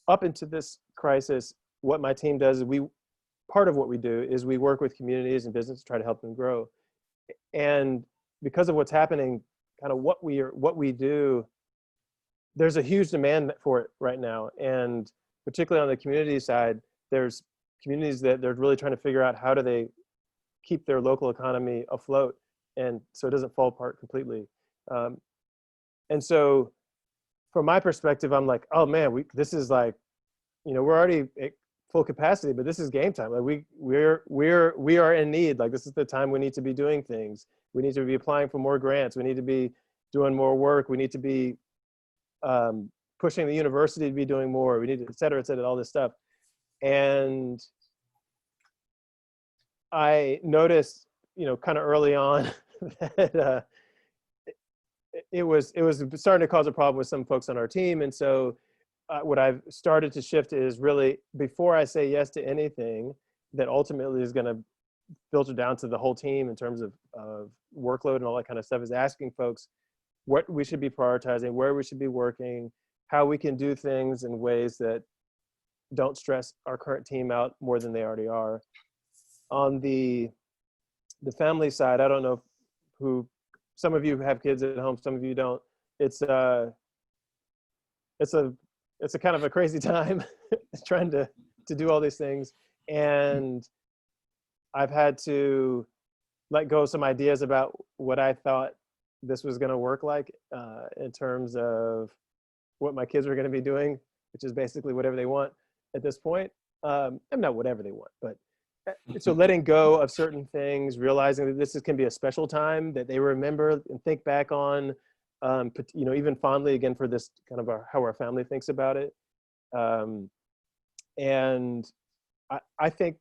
up into this crisis, what my team does is part of what we do is we work with communities and businesses to try to help them grow. And because of what's happening, kind of what we do, there's a huge demand for it right now. And particularly on the community side, there's communities that they're really trying to figure out how do they keep their local economy afloat, and so it doesn't fall apart completely. And so from my perspective, I'm like, oh man, this is like, we're already at full capacity, but this is game time. Like we are in need. Like this is the time we need to be doing things. We need to be applying for more grants. We need to be doing more work. We need to be pushing the university to be doing more. We need to, et cetera, all this stuff. And I noticed, kind of early on that it was starting to cause a problem with some folks on our team. And so what I've started to shift is really, before I say yes to anything that ultimately is going to filter down to the whole team in terms of workload and all that kind of stuff, is asking folks, what we should be prioritizing, where we should be working, how we can do things in ways that don't stress our current team out more than they already are. On the family side, I don't know who, some of you have kids at home, some of you don't. It's a kind of a crazy time trying to do all these things. And I've had to let go of some ideas about what I thought this was going to work like in terms of what my kids were going to be doing, which is basically whatever they want at this point. And not whatever they want, but so letting go of certain things, realizing that this can be a special time that they remember and think back on, you know, even fondly again for this kind of how our family thinks about it. And I think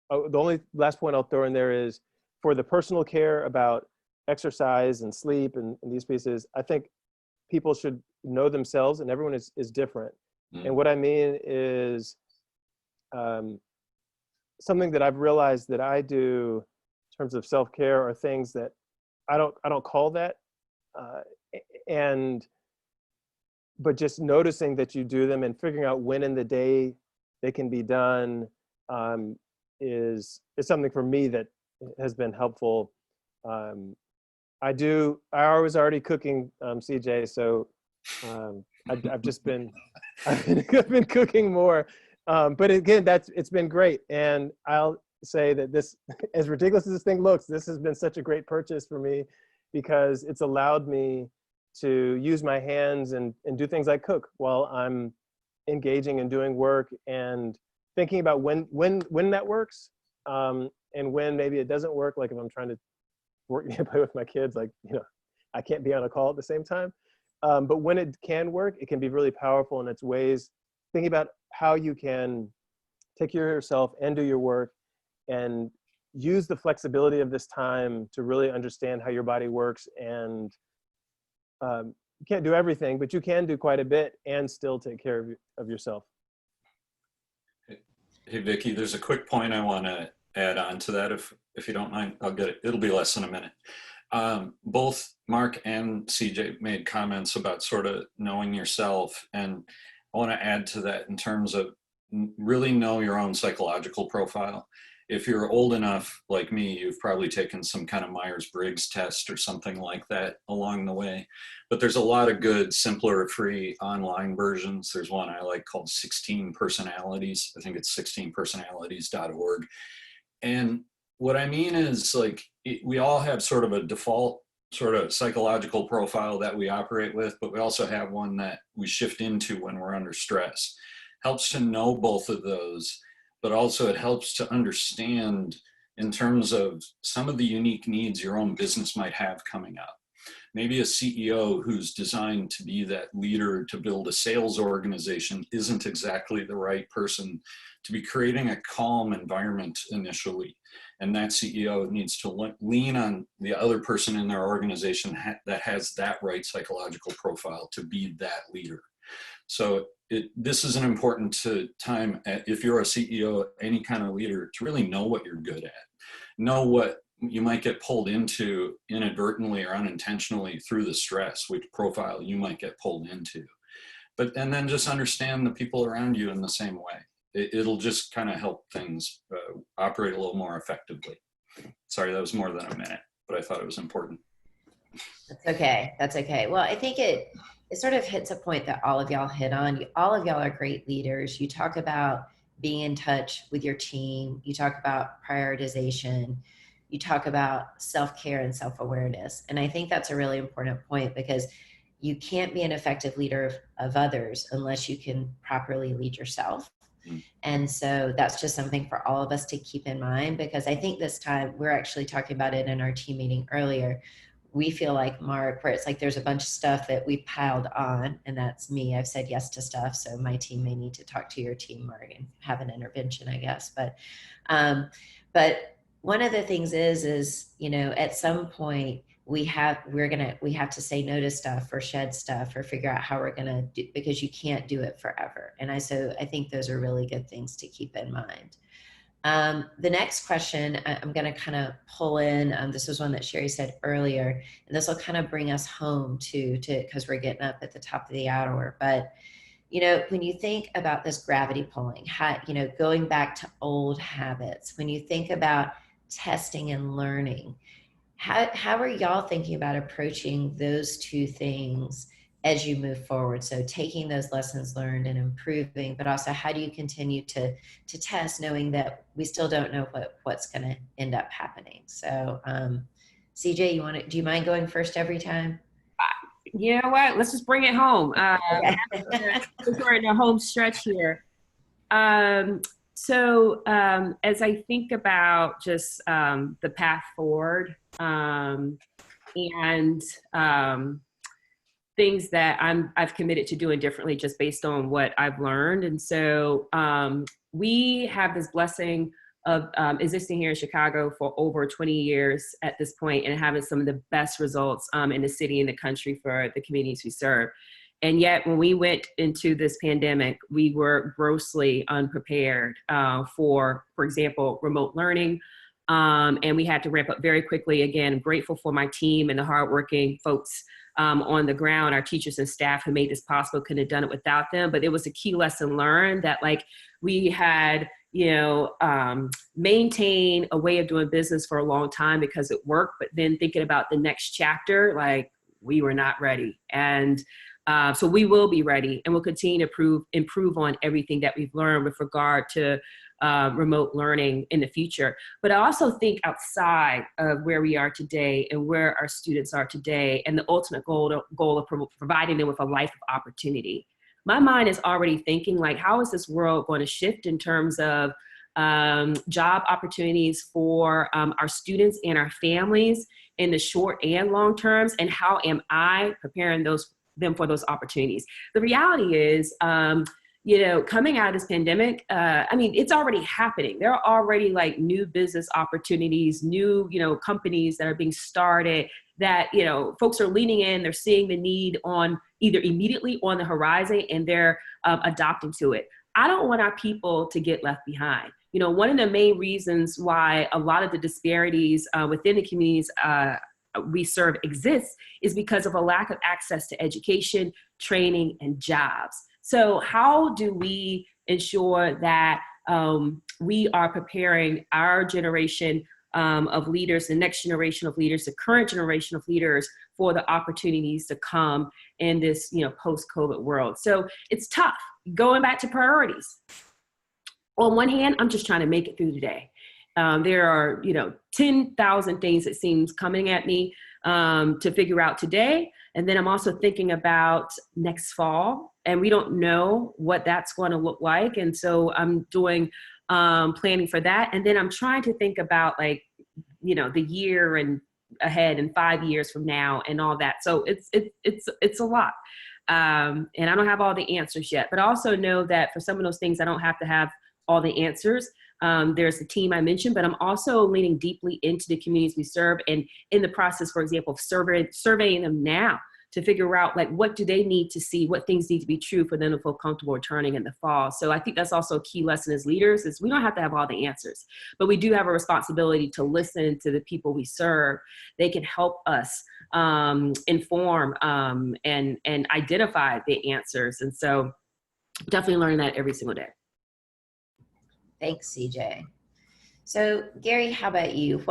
the only last point I'll throw in there is for the personal care about exercise and sleep and these pieces, I think people should know themselves, and everyone is different. And what I mean is something that I've realized that I do in terms of self-care are things that I don't call that, but just noticing that you do them and figuring out when in the day they can be done is something for me that has been helpful. I was already cooking, CJ, so I've just been I've been cooking more. But again, it's been great. And I'll say that this, as ridiculous as this thing looks, this has been such a great purchase for me because it's allowed me to use my hands and do things like cook while I'm engaging and doing work and thinking about when that works and when maybe it doesn't work. Like if I'm trying to work nearby with my kids, like, you know, I can't be on a call at the same time. But when it can work, it can be really powerful in its ways. Thinking about how you can take care of yourself and do your work and use the flexibility of this time to really understand how your body works. And you can't do everything, but you can do quite a bit and still take care of yourself. Hey, Vicki, there's a quick point I want to add on to that. If you don't mind, I'll get it. It'll be less than a minute. Both Mark and CJ made comments about sort of knowing yourself. And I want to add to that in terms of really know your own psychological profile. If you're old enough like me, you've probably taken some kind of Myers-Briggs test or something like that along the way. But there's a lot of good, simpler, free online versions. There's one I like called 16 Personalities. I think it's 16personalities.org. And what I mean is, like, we all have sort of a default sort of psychological profile that we operate with, but we also have one that we shift into when we're under stress. Helps to know both of those, but also it helps to understand in terms of some of the unique needs your own business might have coming up. Maybe a CEO who's designed to be that leader to build a sales organization isn't exactly the right person to be creating a calm environment initially. And that CEO needs to lean on the other person in their organization that has that right psychological profile to be that leader. So this is an important time, if you're a CEO, any kind of leader, to really know what you're good at. Know what you might get pulled into inadvertently or unintentionally through the stress, which profile you might get pulled into. And then just understand the people around you in the same way. It'll just kind of help things operate a little more effectively. Sorry, that was more than a minute, but I thought it was important. That's okay. That's okay. Well, I think it sort of hits a point that all of y'all hit on. All of y'all are great leaders. You talk about being in touch with your team. You talk about prioritization. You talk about self-care and self-awareness. And I think that's a really important point because you can't be an effective leader of others unless you can properly lead yourself. And so that's just something for all of us to keep in mind, because I think this time we're actually talking about it in our team meeting earlier. We feel like Mark, where it's like there's a bunch of stuff that we piled on, and that's me. I've said yes to stuff, so my team may need to talk to your team, Mark, and have an intervention, I guess. But one of the things is, you know, at some point we have to say no to stuff or shed stuff or figure out how we're gonna do, because you can't do it forever. And so I think those are really good things to keep in mind. The next question I'm going to kind of pull in. This was one that Sherry said earlier, and this will kind of bring us home to because we're getting up at the top of the hour. But you know, when you think about this gravity pulling, how, you know, going back to old habits, when you think about testing and learning, how are y'all thinking about approaching those two things as you move forward? So taking those lessons learned and improving, but also how do you continue to test, knowing that we still don't know what's going to end up happening? So CJ, do you mind going first every time? You know what? Let's just bring it home. Okay. We're in a home stretch here. As I think about just the path forward and things that I've committed to doing differently just based on what I've learned. And so we have this blessing of existing here in Chicago for over 20 years at this point and having some of the best results in the city and the country for the communities we serve. And yet when we went into this pandemic, we were grossly unprepared for example, remote learning. And we had to ramp up very quickly. Again, I'm grateful for my team and the hardworking folks on the ground, our teachers and staff who made this possible. Couldn't have done it without them. But it was a key lesson learned that like we had, maintain a way of doing business for a long time because it worked, but then thinking about the next chapter, like we were not ready. And so we will be ready and we'll continue to improve on everything that we've learned with regard to remote learning in the future. But I also think outside of where we are today and where our students are today and the ultimate goal of providing them with a life of opportunity. My mind is already thinking like, how is this world going to shift in terms of job opportunities for our students and our families in the short and long terms? And how am I preparing them for those opportunities? The reality is, coming out of this pandemic, it's already happening. There are already like new business opportunities, new, companies that are being started that, folks are leaning in, they're seeing the need on either immediately on the horizon and they're adopting to it. I don't want our people to get left behind. One of the main reasons why a lot of the disparities within the communities we serve exists is because of a lack of access to education, training, and jobs. So how do we ensure that we are preparing our generation of leaders, the next generation of leaders, the current generation of leaders for the opportunities to come in this, post-COVID world? So it's tough. Going back to priorities. On one hand, I'm just trying to make it through the day. There are, 10,000 things it seems coming at me to figure out today. And then I'm also thinking about next fall, and we don't know what that's going to look like. And so I'm doing planning for that. And then I'm trying to think about the year and ahead and 5 years from now and all that. So it's a lot. And I don't have all the answers yet, but I also know that for some of those things, I don't have to have all the answers. There's the team I mentioned, but I'm also leaning deeply into the communities we serve and in the process, for example, of surveying them now to figure out what do they need to see, what things need to be true for them to feel comfortable returning in the fall. So I think that's also a key lesson as leaders is we don't have to have all the answers, but we do have a responsibility to listen to the people we serve. They can help us inform and identify the answers. And so definitely learning that every single day. Thanks, CJ. So Gary, how about you?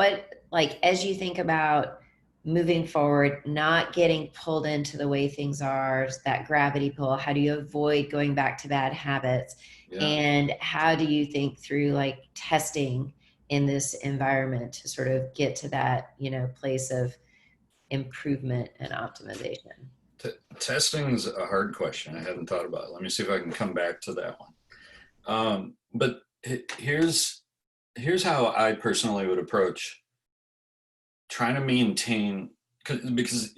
As you think about moving forward, not getting pulled into the way things are, that gravity pull, how do you avoid going back to bad habits? Yeah. And how do you think through testing in this environment to sort of get to that, place of improvement and optimization? Testing's a hard question. I hadn't thought about it. Let me see if I can come back to that one. But here's how I personally would approach trying to maintain, because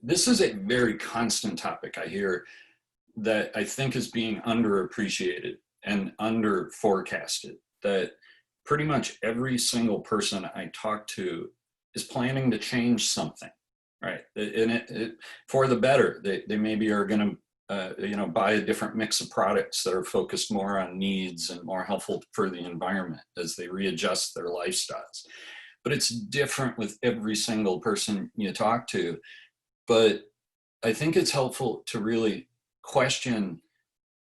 this is a very constant topic I hear that I think is being underappreciated and under forecasted, that pretty much every single person I talk to is planning to change something, right? And it for the better. They maybe are going to buy a different mix of products that are focused more on needs and more helpful for the environment as they readjust their lifestyles. But it's different with every single person you talk to. But I think it's helpful to really question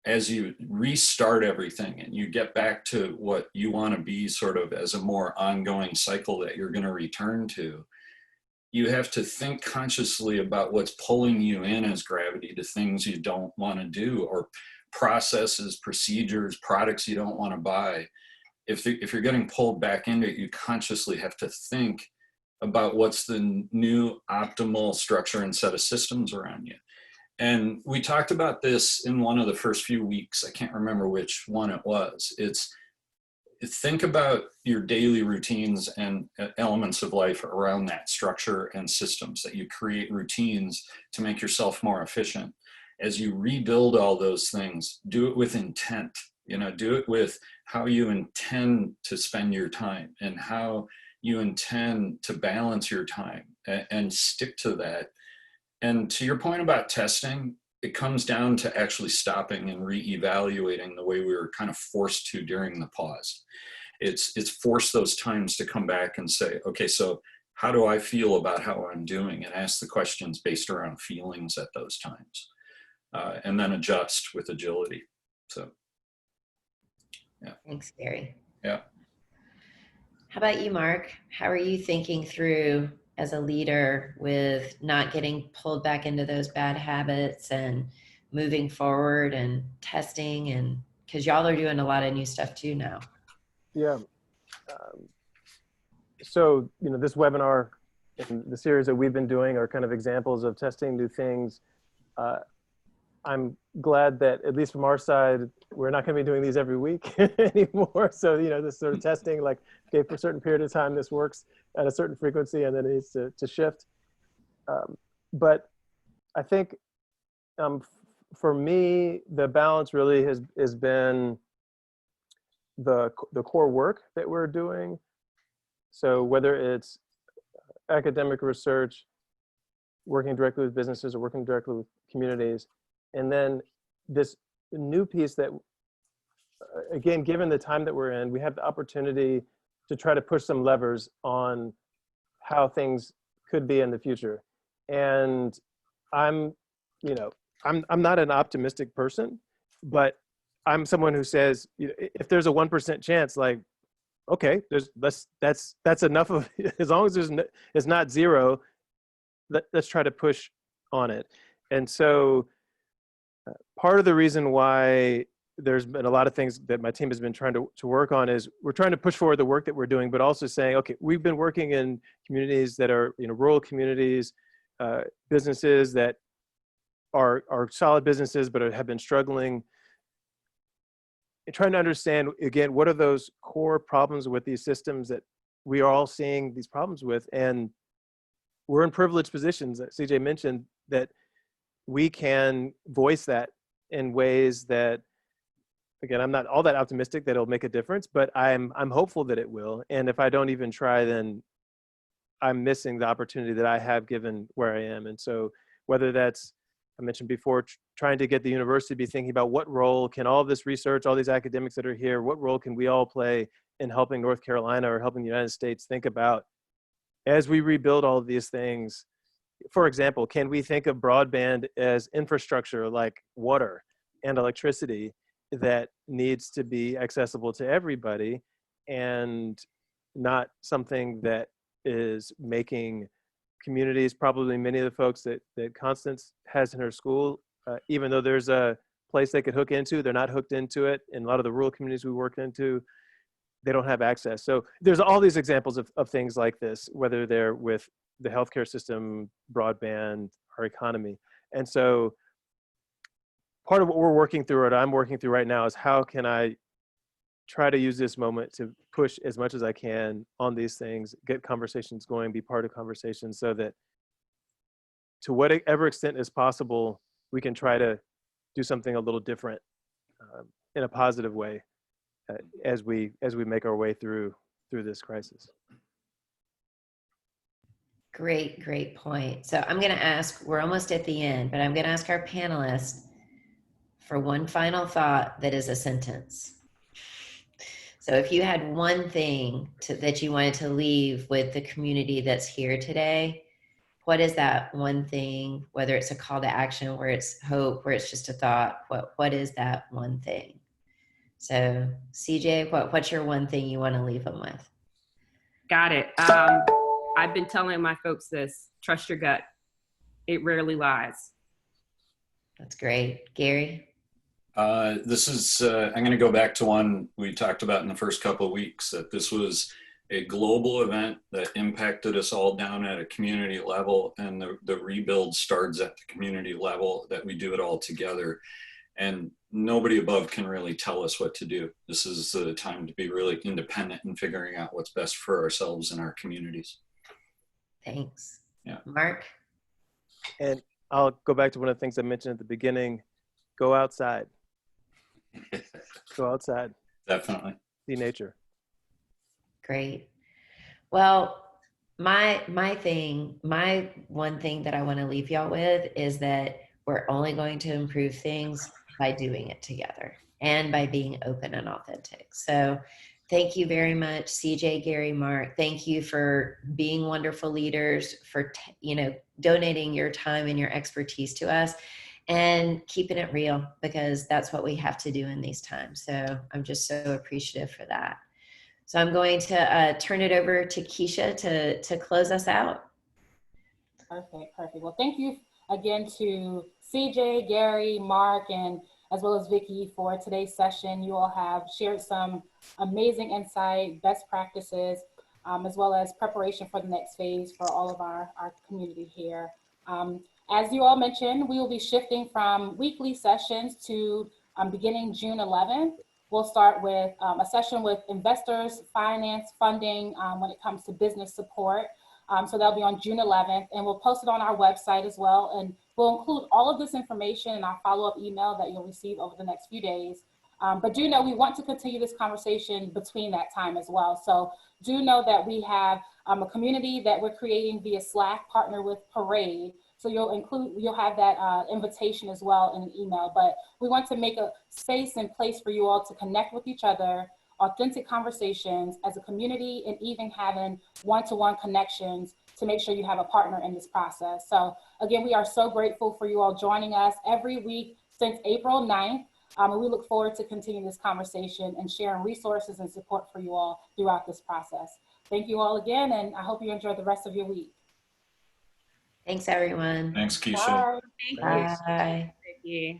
as you restart everything and you get back to what you want to be sort of as a more ongoing cycle that you're going to return to. You have to think consciously about what's pulling you in as gravity to things you don't want to do, or processes, procedures, products you don't want to buy. If you're getting pulled back into it, you consciously have to think about what's the new optimal structure and set of systems around you. And we talked about this in one of the first few weeks. I can't remember which one it was. Think about your daily routines and elements of life around that structure and systems, that you create routines to make yourself more efficient. As you rebuild all those things, do it with intent. Do it with how you intend to spend your time and how you intend to balance your time, and stick to that. And to your point about testing, it comes down to actually stopping and reevaluating the way we were kind of forced to during the pause. It's forced those times to come back and say, okay, so how do I feel about how I'm doing? And ask the questions based around feelings at those times, and then adjust with agility. So, yeah. Thanks, Gary. Yeah. How about you, Mark? How are you thinking through as a leader with not getting pulled back into those bad habits and moving forward and testing? And because y'all are doing a lot of new stuff too now. Yeah. So, this webinar and the series that we've been doing are kind of examples of testing new things. I'm glad that, at least from our side, we're not going to be doing these every week anymore. So, this sort of testing, like, okay, for a certain period of time, this works at a certain frequency, and then it needs to shift. But I think for me, the balance really has been the core work that we're doing. So whether it's academic research, working directly with businesses, or working directly with communities, and then this new piece that, again, given the time that we're in, we have the opportunity to try to push some levers on how things could be in the future. And I'm not an optimistic person, but I'm someone who says, if there's a 1% chance, like, okay, that's enough of, as long as it's not zero, let's try to push on it. And so part of the reason why there's been a lot of things that my team has been trying to work on is we're trying to push forward the work that we're doing, but also saying, okay, we've been working in communities that are, rural communities, businesses that are solid businesses, but have been struggling. And trying to understand, again, what are those core problems with these systems that we are all seeing these problems with. And we're in privileged positions, that CJ mentioned, that we can voice that in ways that, again, I'm not all that optimistic that it'll make a difference, but I'm hopeful that it will. And if I don't even try, then I'm missing the opportunity that I have given where I am. And so whether that's, I mentioned before, trying to get the university to be thinking about what role can all this research, all these academics that are here, what role can we all play in helping North Carolina or helping the United States think about, as we rebuild all of these things. For example, can we think of broadband as infrastructure like water and electricity that needs to be accessible to everybody, and not something that is making communities, probably many of the folks that Constance has in her school, even though there's a place they could hook into, they're not hooked into it. In a lot of the rural communities we work into, they don't have access. So there's all these examples of things like this, whether they're with the healthcare system, broadband, our economy. And so part of what we're working through, or I'm working through right now, is how can I try to use this moment to push as much as I can on these things, get conversations going, be part of conversations, so that to whatever extent is possible, we can try to do something a little different in a positive way as we make our way through this crisis. Great point. So I'm going to ask, we're almost at the end, but I'm going to ask our panelists, for one final thought that is a sentence. So if you had one thing that you wanted to leave with the community that's here today, what is that one thing, whether it's a call to action, where it's hope, where it's just a thought, what is that one thing? So CJ, what's your one thing you want to leave them with? Got it. I've been telling my folks this: trust your gut. It rarely lies. That's great. Gary? I'm going to go back to one we talked about in the first couple of weeks, that this was a global event that impacted us all down at a community level, and the rebuild starts at the community level, that we do it all together. And nobody above can really tell us what to do. This is the time to be really independent in figuring out what's best for ourselves and our communities. Thanks. Yeah. Mark? And I'll go back to one of the things I mentioned at the beginning. Go outside. Go outside. Definitely. See nature. Great. Well, my one thing that I want to leave y'all with is that we're only going to improve things by doing it together and by being open and authentic. So thank you very much, CJ, Gary, Mark. Thank you for being wonderful leaders, for donating your time and your expertise to us, and keeping it real, because that's what we have to do in these times. So I'm just so appreciative for that. So I'm going to turn it over to Keisha to close us out. Perfect. Well, thank you again to CJ, Gary, Mark, and as well as Vicki for today's session. You all have shared some amazing insight, best practices, as well as preparation for the next phase for all of our community here. As you all mentioned, we will be shifting from weekly sessions to beginning June 11th. We'll start with a session with investors, finance, funding when it comes to business support. So that'll be on June 11th, and we'll post it on our website as well. And we'll include all of this information in our follow-up email that you'll receive over the next few days. But do know we want to continue this conversation between that time as well. So do know that we have a community that we're creating via Slack, partner with Parade. So you'll have that invitation as well in an email. But we want to make a space and place for you all to connect with each other, authentic conversations as a community, and even having one-to-one connections to make sure you have a partner in this process. So again, we are so grateful for you all joining us every week since April 9th. And we look forward to continuing this conversation and sharing resources and support for you all throughout this process. Thank you all again, and I hope you enjoy the rest of your week. Thanks, everyone. Thanks, Keisha. Bye. Thank Bye. you. Thank you.